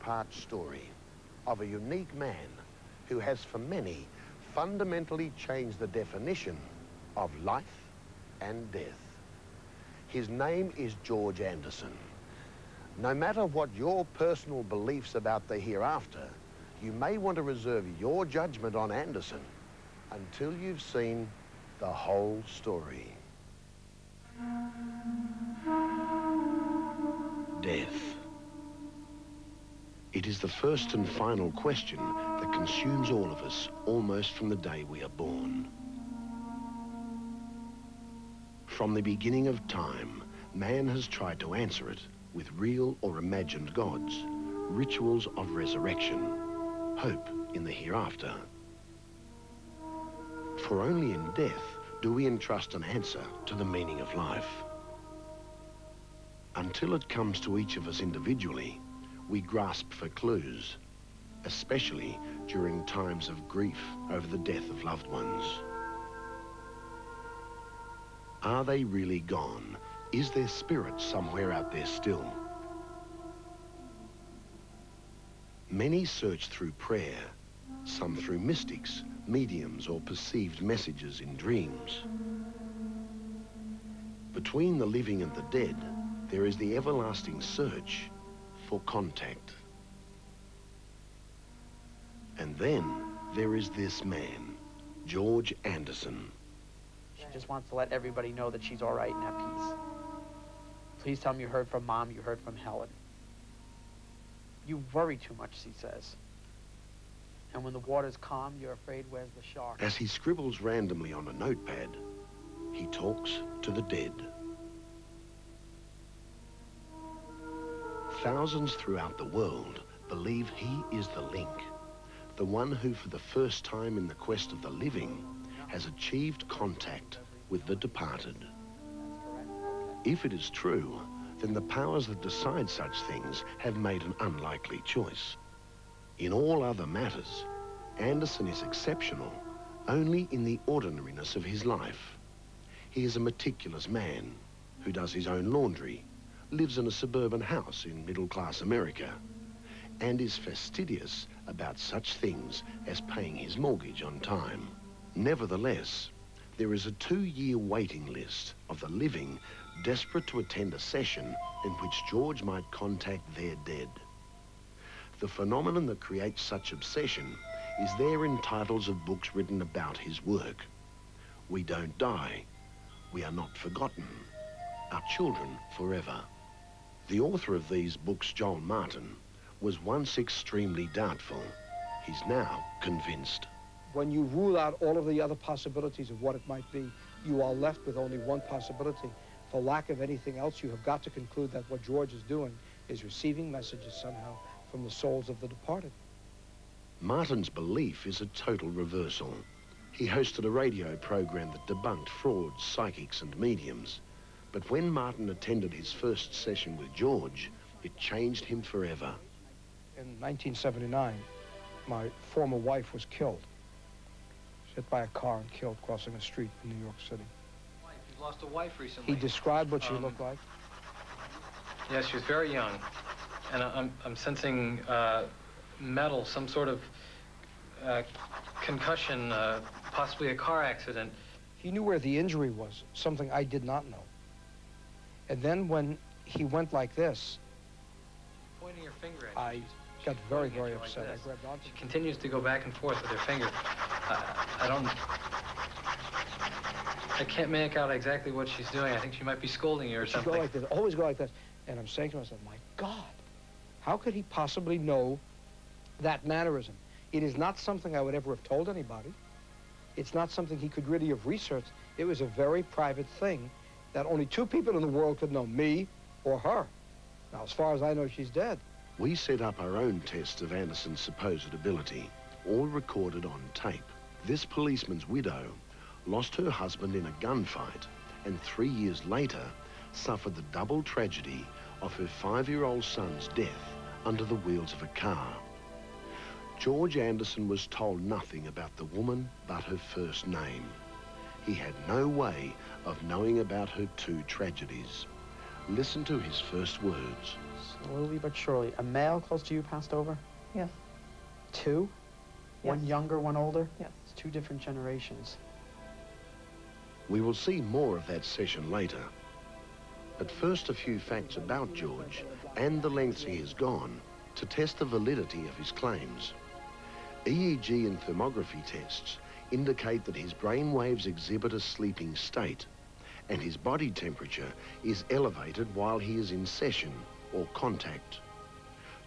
three-part story of a unique man who has for many fundamentally changed the definition of life and death. His name is George Anderson. No matter what your personal beliefs about the hereafter, you may want to reserve your judgment on Anderson until you've seen the whole story. Death. It is the first and final question that consumes all of us almost from the day we are born. From the beginning of time, man has tried to answer it with real or imagined gods, rituals of resurrection, hope in the hereafter. For only in death do we entrust an answer to the meaning of life. Until it comes to each of us individually, we grasp for clues, especially during times of grief over the death of loved ones. Are they really gone? Is their spirit somewhere out there still? Many search through prayer, some through mystics, mediums, or perceived messages in dreams. Between the living and the dead, there is the everlasting search for contact. And then there is this man, George Anderson. She just wants to let everybody know that she's all right and at peace. Please tell me you heard from Mom, you heard from Helen. You worry too much, she says. And when the water's calm, you're afraid where's the shark? As he scribbles randomly on a notepad, he talks to the dead. Thousands throughout the world believe he is the link, the one who for the first time in the quest of the living has achieved contact with the departed. If it is true, then the powers that decide such things have made an unlikely choice. In all other matters, Anderson is exceptional only in the ordinariness of his life. He is a meticulous man who does his own laundry, lives in a suburban house in middle-class America, and is fastidious about such things as paying his mortgage on time. Nevertheless, there is a 2-year waiting list of the living desperate to attend a session in which George might contact their dead. The phenomenon that creates such obsession is there in titles of books written about his work. We Don't Die, We Are Not Forgotten, Our Children Forever. The author of these books, Joel Martin, was once extremely doubtful. He's now convinced. When you rule out all of the other possibilities of what it might be, you are left with only one possibility. For lack of anything else, you have got to conclude that what George is doing is receiving messages somehow from the souls of the departed. Martin's belief is a total reversal. He hosted a radio program that debunked frauds, psychics, and mediums. But when Martin attended his first session with George, it changed him forever. In 1979, my former wife was killed. Hit by a car and killed crossing a street in New York City. You lost a wife recently. He described what she looked like. Yes, she was very young. And I'm sensing metal, some sort of concussion, possibly a car accident. He knew where the injury was, something I did not know. And then when he went like this, pointing your finger at you. I got very, very upset. I grabbed onto She continues to go back and forth with her finger. I can't make out exactly what she's doing. I think she might be scolding you or something. Go like this, always go like this. And I'm saying to myself, my God, how could he possibly know that mannerism? It is not something I would ever have told anybody. It's not something he could really have researched. It was a very private thing that only 2 people in the world could know, me or her. Now, as far as I know, she's dead. We set up our own tests of Anderson's supposed ability, all recorded on tape. This policeman's widow lost her husband in a gunfight and 3 years later suffered the double tragedy of her 5-year-old son's death under the wheels of a car. George Anderson was told nothing about the woman but her first name. He had no way of knowing about her 2 tragedies. listen to his first words. Slowly but surely. A male close to you passed over? Yes. Two? Yes. One younger, one older? Yes. It's two different generations. We will see more of that session later. But first, a few facts about George and the lengths he has gone to test the validity of his claims. EEG and thermography tests indicate that his brain waves exhibit a sleeping state, and his body temperature is elevated while he is in session or contact.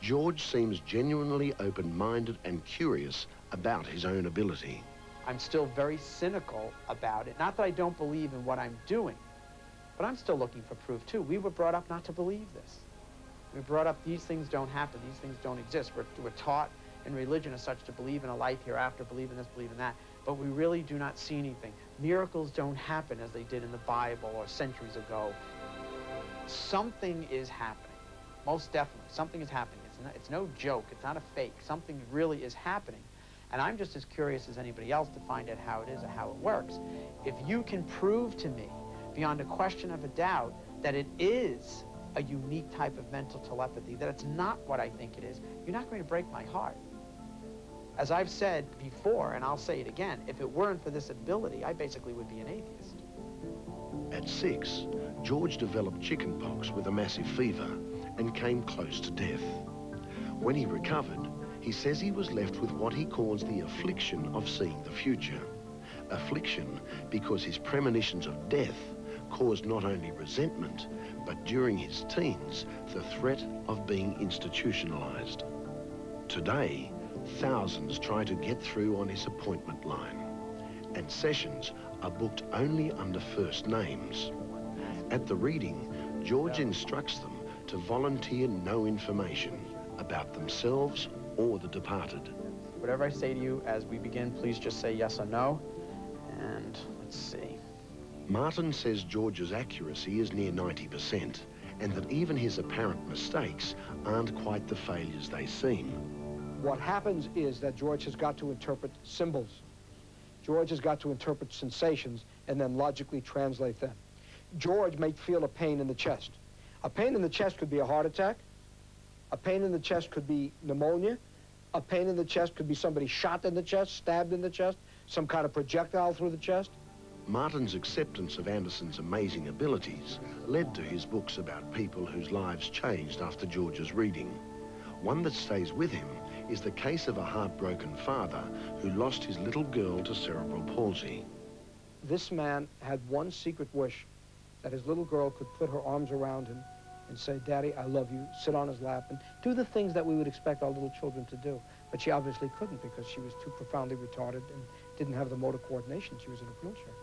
George seems genuinely open-minded and curious about his own ability. I'm still very cynical about it. Not that I don't believe in what I'm doing, but I'm still looking for proof too. We were brought up not to believe this. We were brought up, these things don't happen, these things don't exist. We're taught in religion as such to believe in a life hereafter, believe in this, believe in that, but we really do not see anything. Miracles don't happen as they did in the Bible or centuries ago. Something is happening. Most definitely, something is happening. It's no joke, it's not a fake. Something really is happening. And I'm just as curious as anybody else to find out how it is or how it works. If you can prove to me, beyond a question of a doubt, that it is a unique type of mental telepathy, that it's not what I think it is, you're not going to break my heart. As I've said before, and I'll say it again, if it weren't for this ability, I basically would be an atheist. At 6, George developed chickenpox with a massive fever and came close to death. When he recovered, he says he was left with what he calls the affliction of seeing the future. Affliction because his premonitions of death caused not only resentment, but during his teens, the threat of being institutionalized. Today, thousands try to get through on his appointment line, and sessions are booked only under first names. At the reading, George instructs them to volunteer no information about themselves or the departed. Whatever I say to you as we begin, please just say yes or no. And let's see. Martin says George's accuracy is near 90%, and that even his apparent mistakes aren't quite the failures they seem. What happens is that George has got to interpret symbols. George has got to interpret sensations and then logically translate them. George may feel a pain in the chest. A pain in the chest could be a heart attack. A pain in the chest could be pneumonia. A pain in the chest could be somebody shot in the chest, stabbed in the chest, some kind of projectile through the chest. Martin's acceptance of Anderson's amazing abilities led to his books about people whose lives changed after George's reading. One that stays with him is the case of a heartbroken father who lost his little girl to cerebral palsy. This man had one secret wish, that his little girl could put her arms around him and say, "Daddy, I love you," sit on his lap and do the things that we would expect our little children to do. But she obviously couldn't because she was too profoundly retarded and didn't have the motor coordination. She was in a wheelchair.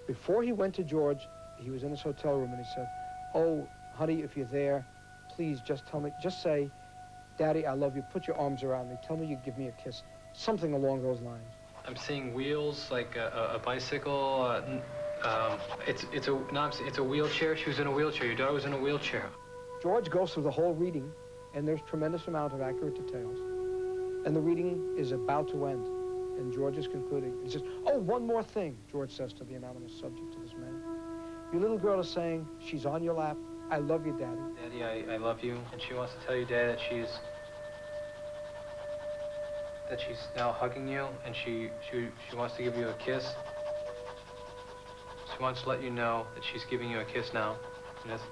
Before he went to George, he was in his hotel room and he said, "Oh, honey, if you're there, please just tell me, just say, 'Daddy, I love you,' put your arms around me, tell me you give me a kiss," something along those lines. I'm seeing wheels, like a bicycle. It's a wheelchair. She was in a wheelchair. Your daughter was in a wheelchair. George goes through the whole reading, and there's tremendous amount of accurate details. And the reading is about to end, and George is concluding. He says, "Oh, one more thing," George says to the anonymous subject, to this man. "Your little girl is saying, she's on your lap, 'I love you, Daddy.'" Daddy, I love you. And she wants to tell you, Dad, that she's now hugging you, and she wants to give you a kiss. She wants to let you know that she's giving you a kiss now. And that's...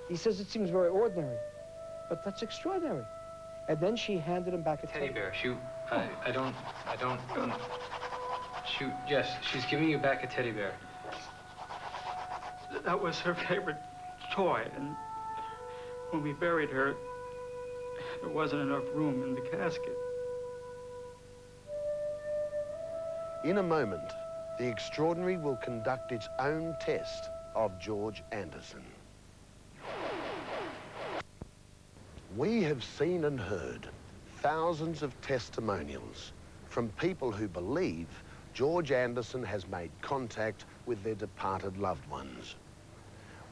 He says it seems very ordinary, but that's extraordinary. And then she handed him back a teddy bear. Yes, she's giving you back a teddy bear. That was her favorite toy, and when we buried her, there wasn't enough room in the casket. In a moment, the extraordinary will conduct its own test of George Anderson. We have seen and heard thousands of testimonials from people who believe George Anderson has made contact with their departed loved ones.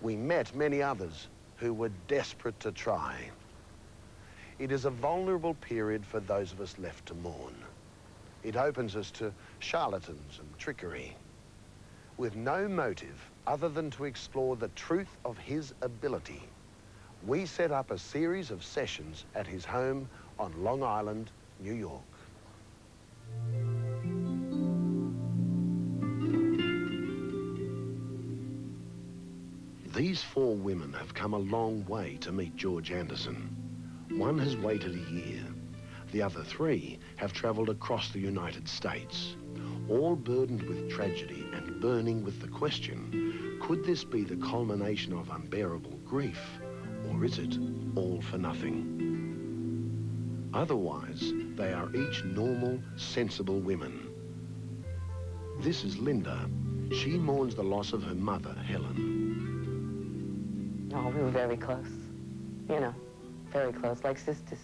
We met many others who were desperate to try. It is a vulnerable period for those of us left to mourn. It opens us to charlatans and trickery. With no motive other than to explore the truth of his ability, we set up a series of sessions at his home on Long Island, New York. These 4 women have come a long way to meet George Anderson. One has waited a year. The other 3 have travelled across the United States, all burdened with tragedy and burning with the question, could this be the culmination of unbearable grief, or is it all for nothing? Otherwise, they are each normal, sensible women. This is Linda. She mourns the loss of her mother, Helen. Oh, we were very close. You know, very close, like sisters.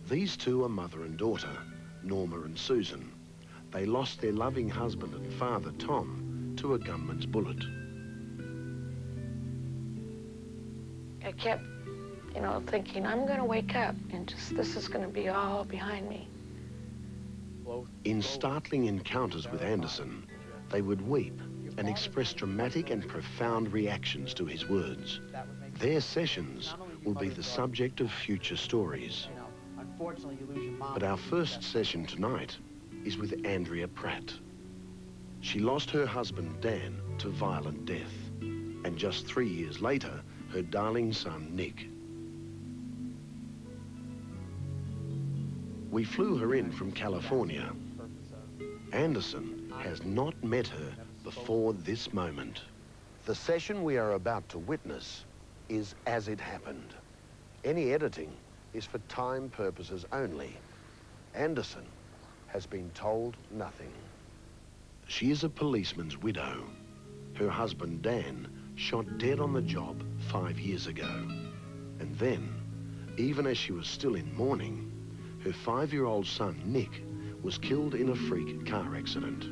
These 2 are mother and daughter, Norma and Susan. They lost their loving husband and father, Tom, to a gunman's bullet. I kept, you know, thinking, I'm going to wake up and this is going to be all behind me. In startling encounters with Anderson, they would weep and express dramatic and profound reactions to his words. Their sessions will be the subject of future stories. But our first session tonight is with Andrea Pratt. She lost her husband, Dan, to violent death, and just 3 years later, her darling son, Nick. We flew her in from California. Anderson has not met her before this moment. The session we are about to witness is as it happened. Any editing is for time purposes only. Anderson has been told nothing. She is a policeman's widow. Her husband, Dan, shot dead on the job 5 years ago. And then, even as she was still in mourning, her 5-year-old son, Nick, was killed in a freak car accident.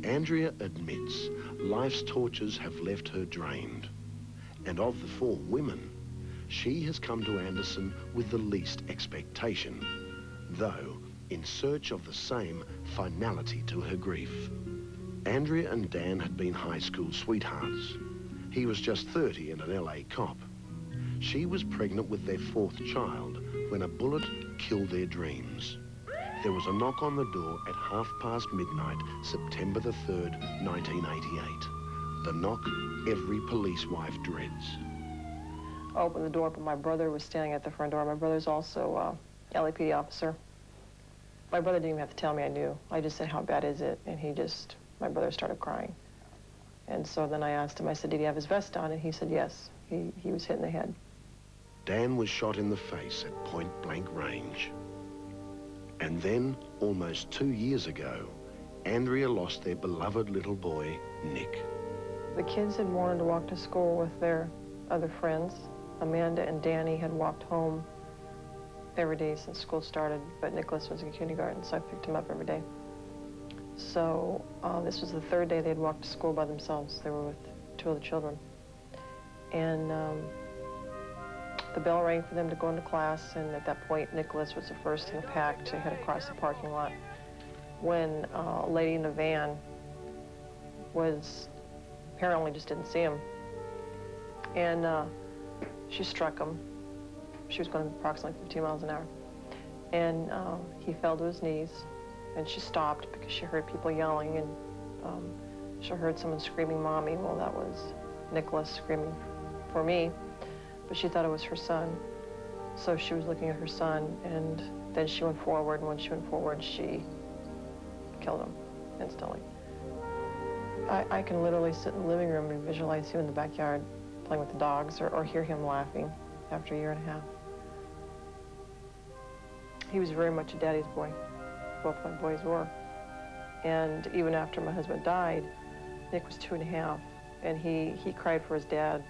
Andrea admits life's tortures have left her drained. And of the 4 women, she has come to Anderson with the least expectation, though in search of the same finality to her grief. Andrea and Dan had been high school sweethearts. He was just 30 and an LA cop. She was pregnant with their 4th child when a bullet killed their dreams. There was a knock on the door at midnight, September the 3rd, 1988. The knock every police wife dreads. I opened the door, but my brother was standing at the front door. My brother's also a LAPD officer. My brother didn't even have to tell me, I knew. I just said, how bad is it? And my brother started crying. And so then I asked him, I said, did he have his vest on? And he said, yes, he was hit in the head. Dan was shot in the face at point-blank range. And then, almost 2 years ago, Andrea lost their beloved little boy, Nick. The kids had wanted to walk to school with their other friends. Amanda and Danny had walked home every day since school started, but Nicholas was in kindergarten, so I picked him up every day. So this was the 3rd day they'd walked to school by themselves. They were with 2 of the children. And the bell rang for them to go into class, and at that point, Nicholas was the first in the pack to head across the parking lot when a lady in the van apparently just didn't see him. And she struck him. She was going approximately 15 miles an hour. And he fell to his knees, and she stopped because she heard people yelling, and she heard someone screaming, "Mommy." Well, that was Nicholas screaming for me, but she thought it was her son. So she was looking at her son, and then she went forward, and when she went forward, she killed him instantly. I can literally sit in the living room and visualize him in the backyard playing with the dogs, or hear him laughing after a year and a half. He was very much a daddy's boy. Both my boys were. And even after my husband died, Nick was 2.5, and he cried for his dad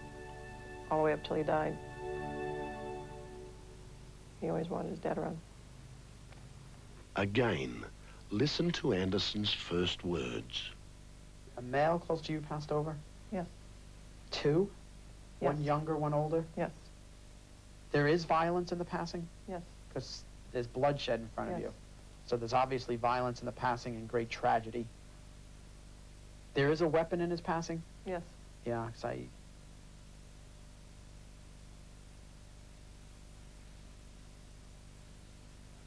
all the way up till he died. He always wanted his dad around. Again, listen to Anderson's first words. A male close to you passed over? Yes. 2? Yes. One younger, one older? Yes. There is violence in the passing? Yes. Because there's bloodshed in front of Yes. you. So there's obviously violence in the passing and great tragedy. There is a weapon in his passing? Yes. Yeah, 'cause I...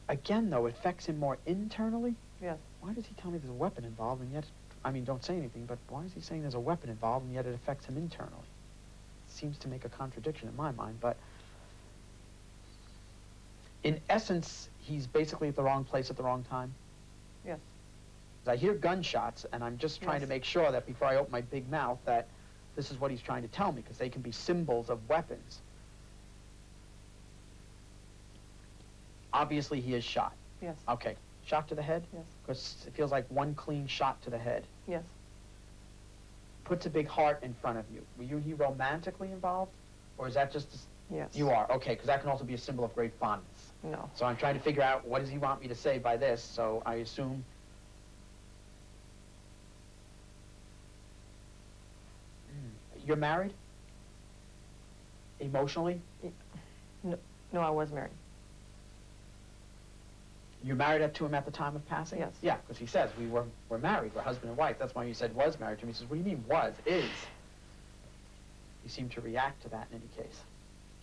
Again, though, it affects him more internally? Yes. Why does he tell me there's a weapon involved and yet... I mean, don't say anything, but why is he saying there's a weapon involved and yet it affects him internally? It seems to make a contradiction in my mind, but... In essence, he's basically at the wrong place at the wrong time. Yes. I hear gunshots, and I'm just trying to make sure that before I open my big mouth that this is what he's trying to tell me, because they can be symbols of weapons. Obviously, he is shot. Yes. Okay. Shot to the head? Yes. Because it feels like one clean shot to the head. Yes. Puts a big heart in front of you. Were you and he romantically involved? Or is that just... Yes. You are. Okay, because that can also be a symbol of great fondness. No. So I'm trying to figure out what does he want me to say by this, so I assume... You're married? Emotionally? No, I was married. You're married to him at the time of passing? Yes. Yeah, because he says we're married, we're husband and wife. That's why you said was married to me. He says, what do you mean was? Is. You seem to react to that in any case.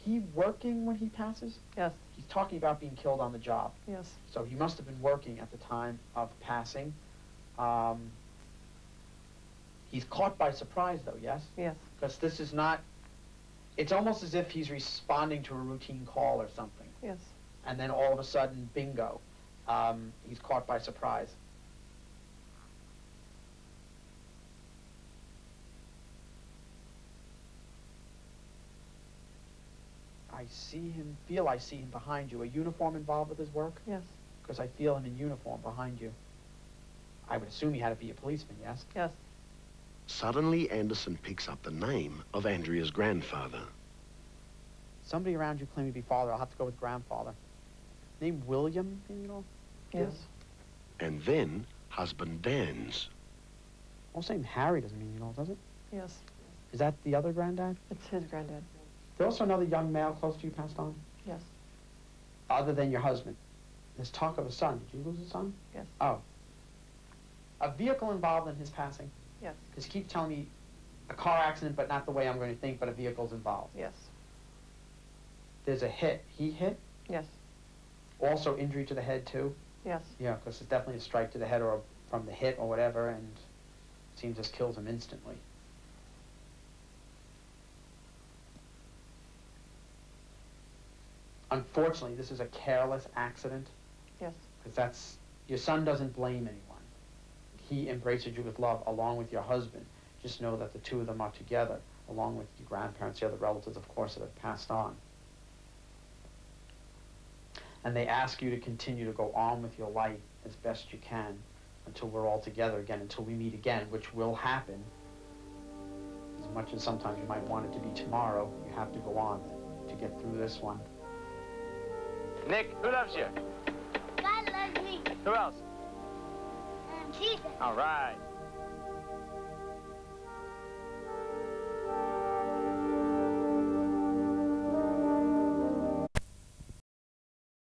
He working when he passes? Yes. He's talking about being killed on the job. Yes. So he must have been working at the time of passing. He's caught by surprise, though, yes? Yes. Because this is not... It's almost as if he's responding to a routine call or something. Yes. And then all of a sudden, bingo, he's caught by surprise. I see him behind you. A uniform involved with his work? Yes. Because I feel him in uniform behind you. I would assume he had to be a policeman, yes? Yes. Suddenly, Anderson picks up the name of Andrea's grandfather. Somebody around you claiming to be father. I'll have to go with grandfather. Name William, you know? Yes. And then, husband Dan's. Well, saying Harry doesn't mean you know, does it? Yes. Is that the other granddad? It's his granddad. There's also another young male close to you passed on? Yes. Other than your husband. There's talk of a son. Did you lose a son? Yes. Oh. A vehicle involved in his passing? Yes. Because you keep telling me a car accident, but not the way I'm going to think, but a vehicle's involved. Yes. There's a hit. He hit? Yes. Also injury to the head, too? Yes. Yeah, because it's definitely a strike to the head or from the hit or whatever, and it seems just kills him instantly. Unfortunately, this is a careless accident. Yes. Because your son doesn't blame anyone. He embraces you with love along with your husband. Just know that the two of them are together, along with your grandparents, the other relatives, of course, that have passed on. And they ask you to continue to go on with your life as best you can until we're all together again, until we meet again, which will happen. As much as sometimes you might want it to be tomorrow, you have to go on to get through this one. Nick, who loves you? God loves me. Who else? Jesus. All right.